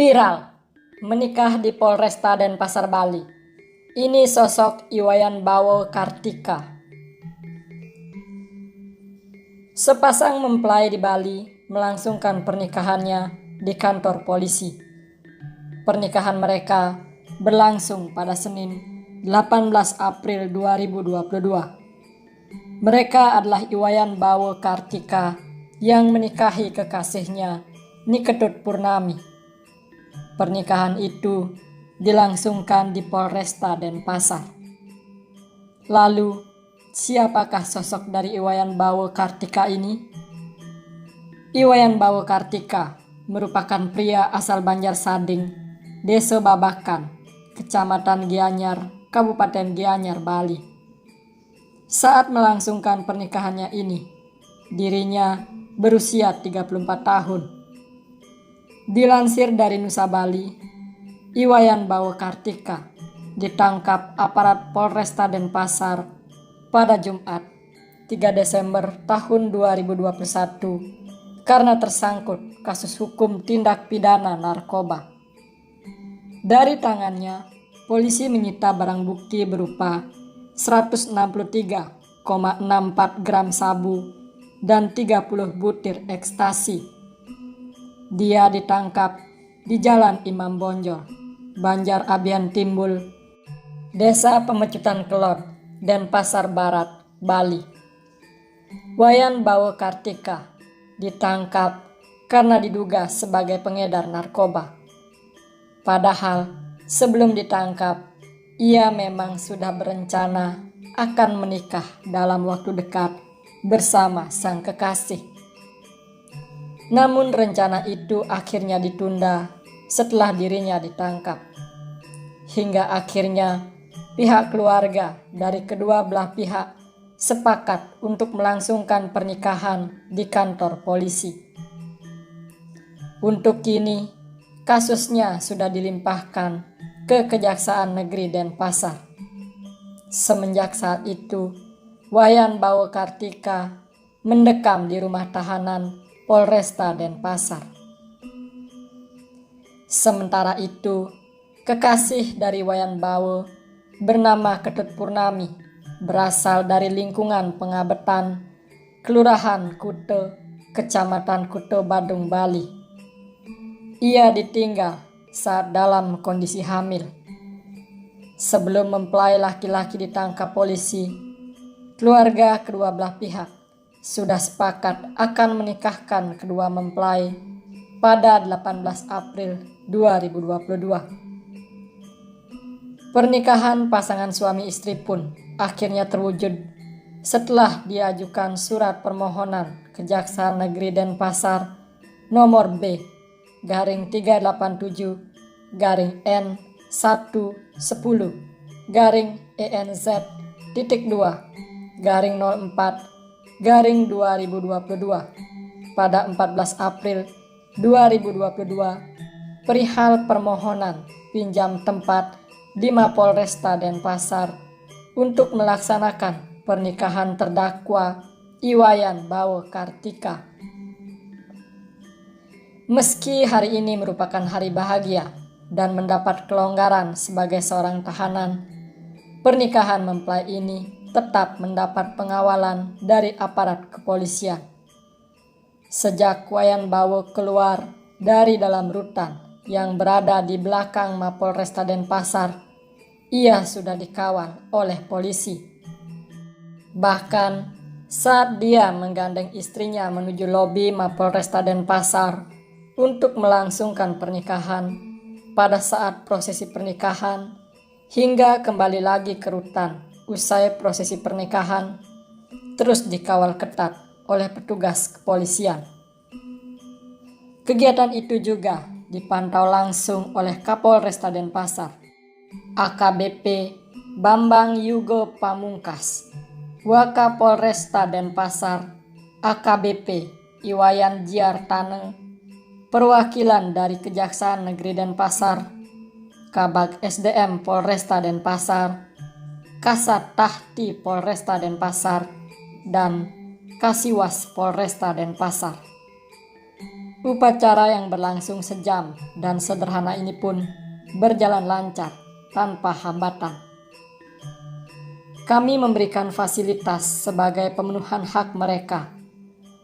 Viral, menikah di Polresta Denpasar, Bali. Ini sosok Iwayan Bawo Kartika. Sepasang mempelai di Bali melangsungkan pernikahannya di kantor polisi. Pernikahan mereka berlangsung pada Senin 18 April 2022. Mereka adalah Iwayan Bawo Kartika yang menikahi kekasihnya Niketut Purnami. Pernikahan itu dilangsungkan di Polresta Denpasar. Lalu, siapakah sosok dari Iwayan Bawo Kartika ini? Iwayan Bawo Kartika merupakan pria asal Banjarsading, Desa Babakan, Kecamatan Gianyar, Kabupaten Gianyar, Bali. Saat melangsungkan pernikahannya ini, dirinya berusia 34 tahun. Dilansir dari Nusa Bali, Iwayan Bawo Kartika ditangkap aparat Polresta Denpasar pada Jumat 3 Desember tahun 2021 karena tersangkut kasus hukum tindak pidana narkoba. Dari tangannya, polisi menyita barang bukti berupa 163,64 gram sabu dan 30 butir ekstasi. Dia ditangkap di Jalan Imam Bonjol, Banjar Abian Timbul, Desa Pemecutan Kelot, Denpasar Barat, Bali. Iwayan Bawo Kartika ditangkap karena diduga sebagai pengedar narkoba. Padahal sebelum ditangkap, ia memang sudah berencana akan menikah dalam waktu dekat bersama sang kekasih. Namun rencana itu akhirnya ditunda setelah dirinya ditangkap. Hingga akhirnya pihak keluarga dari kedua belah pihak sepakat untuk melangsungkan pernikahan di kantor polisi. Untuk kini, kasusnya sudah dilimpahkan ke Kejaksaan Negeri Denpasar. Semenjak saat itu, Iwayan Bawo Kartika mendekam di rumah tahanan Polresta Denpasar. Sementara itu, kekasih dari Iwayan Bawo bernama Ketut Purnami berasal dari lingkungan Pengabetan, Kelurahan Kute, Kecamatan Kute, Badung, Bali. Ia ditinggal saat dalam kondisi hamil. Sebelum mempelai laki-laki ditangkap polisi, keluarga kedua belah pihak sudah sepakat akan menikahkan kedua mempelai pada 18 April 2022. Pernikahan pasangan suami istri pun akhirnya terwujud setelah diajukan surat permohonan Kejaksaan Negeri Denpasar nomor B-N1-10-N-2/04/2022 pada 14 April 2022 perihal permohonan pinjam tempat di Mapolresta Denpasar untuk melaksanakan pernikahan terdakwa Iwayan Bawo Kartika. Meski hari ini merupakan hari bahagia dan mendapat kelonggaran sebagai seorang tahanan, pernikahan mempelai ini tetap mendapat pengawalan dari aparat kepolisian. Sejak Iwayan Bawo keluar dari dalam rutan yang berada di belakang Mapolresta Denpasar, ia sudah dikawal oleh polisi. Bahkan saat dia menggandeng istrinya menuju lobi Mapolresta Denpasar untuk melangsungkan pernikahan, pada saat prosesi pernikahan hingga kembali lagi ke rutan usai prosesi pernikahan, terus dikawal ketat oleh petugas kepolisian. Kegiatan itu juga dipantau langsung oleh Kapolresta Denpasar, AKBP Bambang Yugo Pamungkas, Wakapolresta Denpasar, AKBP Iwayan Jiartane, perwakilan dari Kejaksaan Negeri Denpasar, Kabag SDM Polresta Denpasar, Kasat Tahti Polresta Denpasar, dan Kasiwas Polresta Denpasar. Upacara yang berlangsung sejam dan sederhana ini pun berjalan lancar tanpa hambatan. Kami memberikan fasilitas sebagai pemenuhan hak mereka.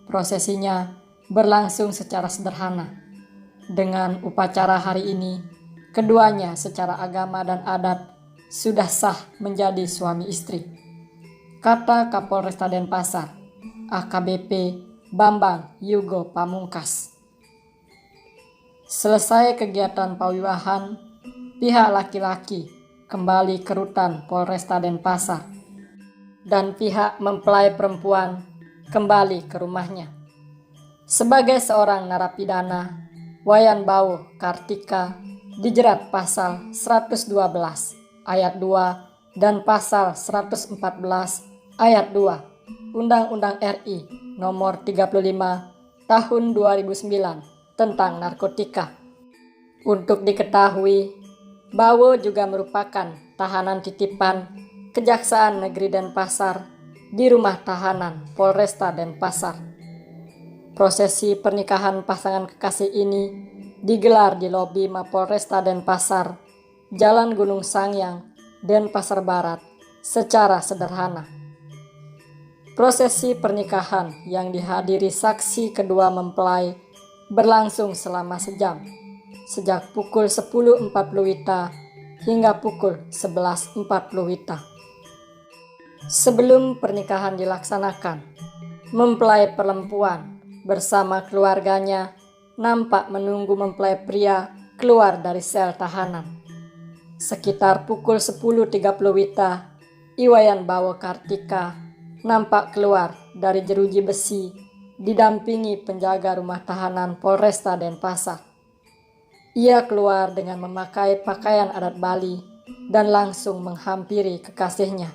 Prosesinya berlangsung secara sederhana. Dengan upacara hari ini, keduanya secara agama dan adat sudah sah menjadi suami istri, kata Kapolresta Denpasar, AKBP Bambang Yugo Pamungkas. Selesai kegiatan pawiwahan, pihak laki-laki kembali ke rutan Polresta Denpasar dan pihak mempelai perempuan kembali ke rumahnya. Sebagai seorang narapidana, Wayan Bawo Kartika dijerat pasal 112 ayat 2 dan pasal 114 ayat 2 Undang-Undang RI nomor 35 tahun 2009 tentang narkotika. Untuk diketahui, Bawo juga merupakan tahanan titipan Kejaksaan Negeri Denpasar di rumah tahanan Polresta Denpasar. Prosesi pernikahan pasangan kekasih ini digelar di lobi Mapolresta Denpasar, Jalan Gunung Sangyang, Denpasar Barat, secara sederhana. Prosesi pernikahan yang dihadiri saksi kedua mempelai berlangsung selama sejam, sejak pukul 10.40 WITA hingga pukul 11.40 WITA. Sebelum pernikahan dilaksanakan, mempelai perempuan bersama keluarganya nampak menunggu mempelai pria keluar dari sel tahanan. Sekitar pukul 10.30 WITA, Iwayan Bawo Kartika nampak keluar dari jeruji besi didampingi penjaga rumah tahanan Polresta Denpasar. Ia keluar dengan memakai pakaian adat Bali dan langsung menghampiri kekasihnya.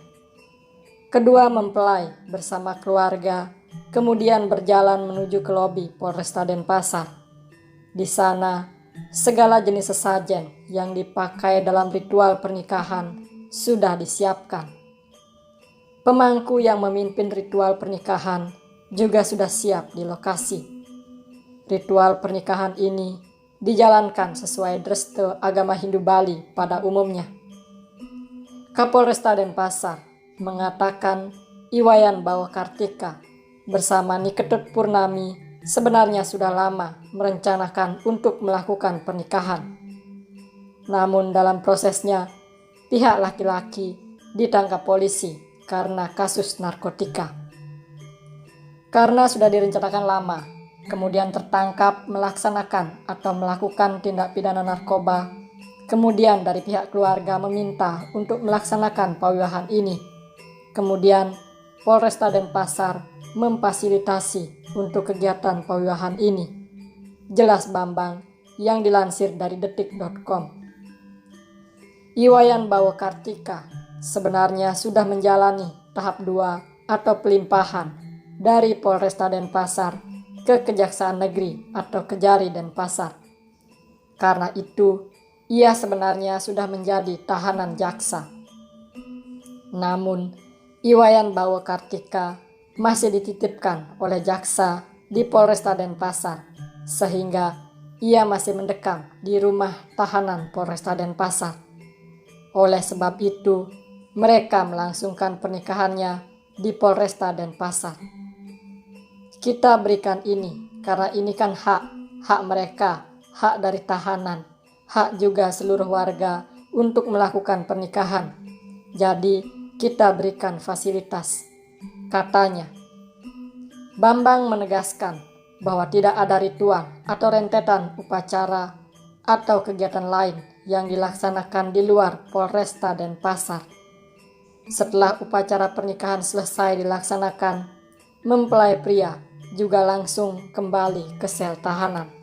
Kedua mempelai bersama keluarga kemudian berjalan menuju ke lobi Polresta Denpasar. Di sana, segala jenis sesajen yang dipakai dalam ritual pernikahan sudah disiapkan. Pemangku yang memimpin ritual pernikahan juga sudah siap di lokasi. Ritual pernikahan ini dijalankan sesuai dreste agama Hindu Bali pada umumnya. Kapolresta Denpasar mengatakan Iwayan Bawo Kartika bersama Niketut Purnami sebenarnya sudah lama merencanakan untuk melakukan pernikahan. Namun dalam prosesnya, pihak laki-laki ditangkap polisi karena kasus narkotika. Karena sudah direncanakan lama, kemudian tertangkap melaksanakan atau melakukan tindak pidana narkoba, kemudian dari pihak keluarga meminta untuk melaksanakan pawiwahan ini. Kemudian Polresta Denpasar memfasilitasi untuk kegiatan pawiwahan ini. Jelas Bambang yang dilansir dari detik.com. Iwayan Bawo Kartika sebenarnya sudah menjalani tahap 2 atau pelimpahan dari Polresta Denpasar ke Kejaksaan Negeri atau Kejari Denpasar. Karena itu, ia sebenarnya sudah menjadi tahanan jaksa. Namun, Iwayan Bawo Kartika masih dititipkan oleh jaksa di Polresta Denpasar, sehingga ia masih mendekam di rumah tahanan Polresta Denpasar. Oleh sebab itu, mereka melangsungkan pernikahannya di Polresta Denpasar. Kita berikan ini karena ini kan hak mereka, hak dari tahanan, hak juga seluruh warga untuk melakukan pernikahan. Jadi, kita berikan fasilitas, katanya. Bambang menegaskan bahwa tidak ada ritual atau rentetan upacara atau kegiatan lain yang dilaksanakan di luar Polresta Denpasar. Setelah upacara pernikahan selesai dilaksanakan, mempelai pria juga langsung kembali ke sel tahanan.